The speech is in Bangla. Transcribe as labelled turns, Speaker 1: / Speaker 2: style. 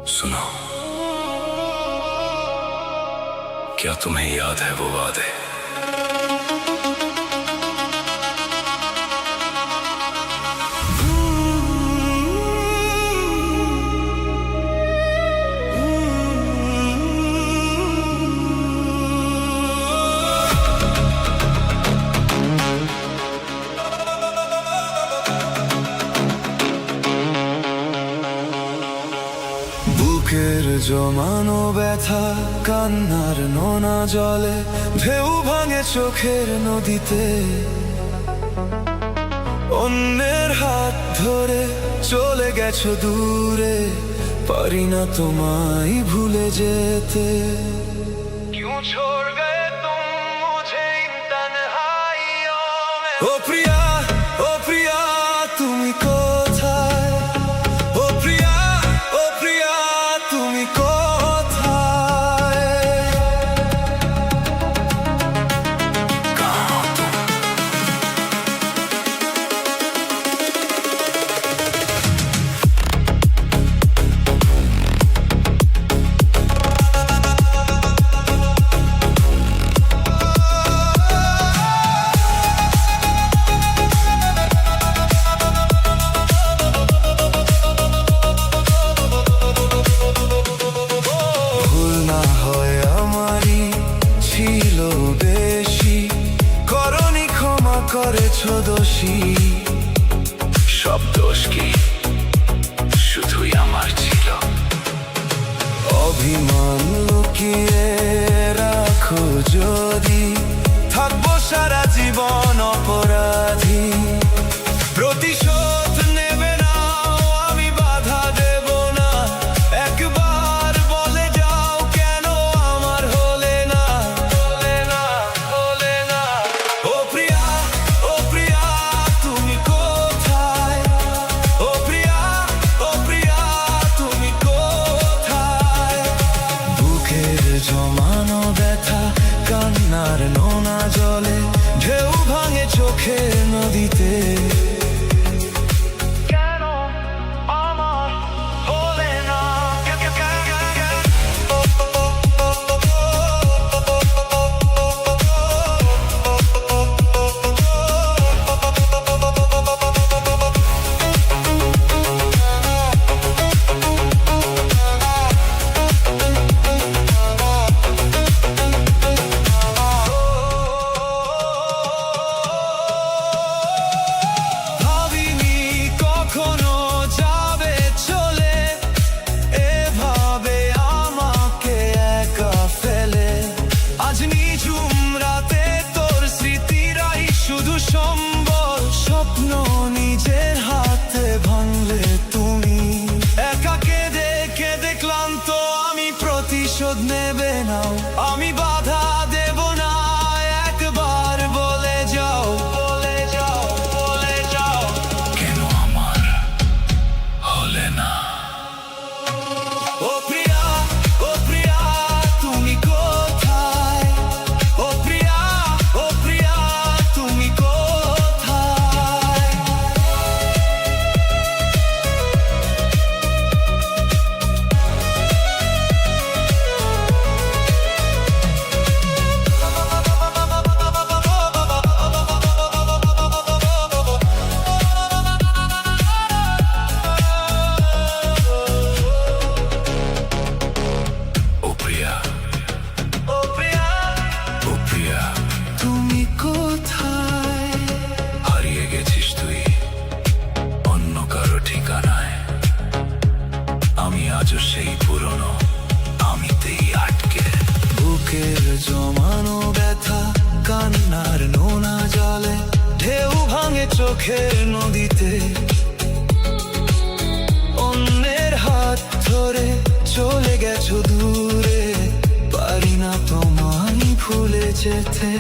Speaker 1: सुनो, क्या तुम्हें याद है वो वादे? বুকের জমানো ব্যথা কান্নার নোনা জলে ঢেউ ভাঙে চোখের নদীতে। অন্যের হাত ধরে চলে গেছো দূরে, পারি না তোমায় ভুলে যেতে। क्यों छोड़ गए तुम मुझे इन तन्हाइयों में? ओ प्रिया তুমি কোথায়? ও প্রিয়া তুমি কোথায়? করেছো দোষী, সব দোষ কি শুধুই আমার ছিল? অভিমান লুকিয়ে রাখো যদি, থাকবো সারা জীবন অপরাধী। প্রতিশোধ নেবে না, আমি বাধা দেব না। একবার বলে যাও কেন আমার হলে না। ও প্রিয়া তুমি কোথায়? ও প্রিয়া তুমি কোথায়? বুকের জমানো ব্যথা কান্নার নোনা জলে ঢেউ ভাঙে চোখের নদীতে। সম্বল স্বপ্ন নিজের হাতে ভাঙলে তুমি। একা কেঁদে কেঁদে ক্লান্ত আমি, প্রতিশোধ নেবে না, আমি বাধা দেব না। একবার বলে যাও কেন আমার হলে না। ও প্রিয়া তুমি কোথায়? ও প্রিয়া তুমি কোথায়? তুমি কোথায়? হারিয়ে গেছিস তুই অন্য কারো ঠিকানায়। আমি আজও সেই পুরনো আমিতেই আটকে। বুকের জমানো ব্যথা কান্নার নোনা জলে ঢেউ ভাঙে চোখের নদীতে। অন্যের হাত ধরে চলে গেছো দূরে, পারি না তোমায় ভুলে যেতে।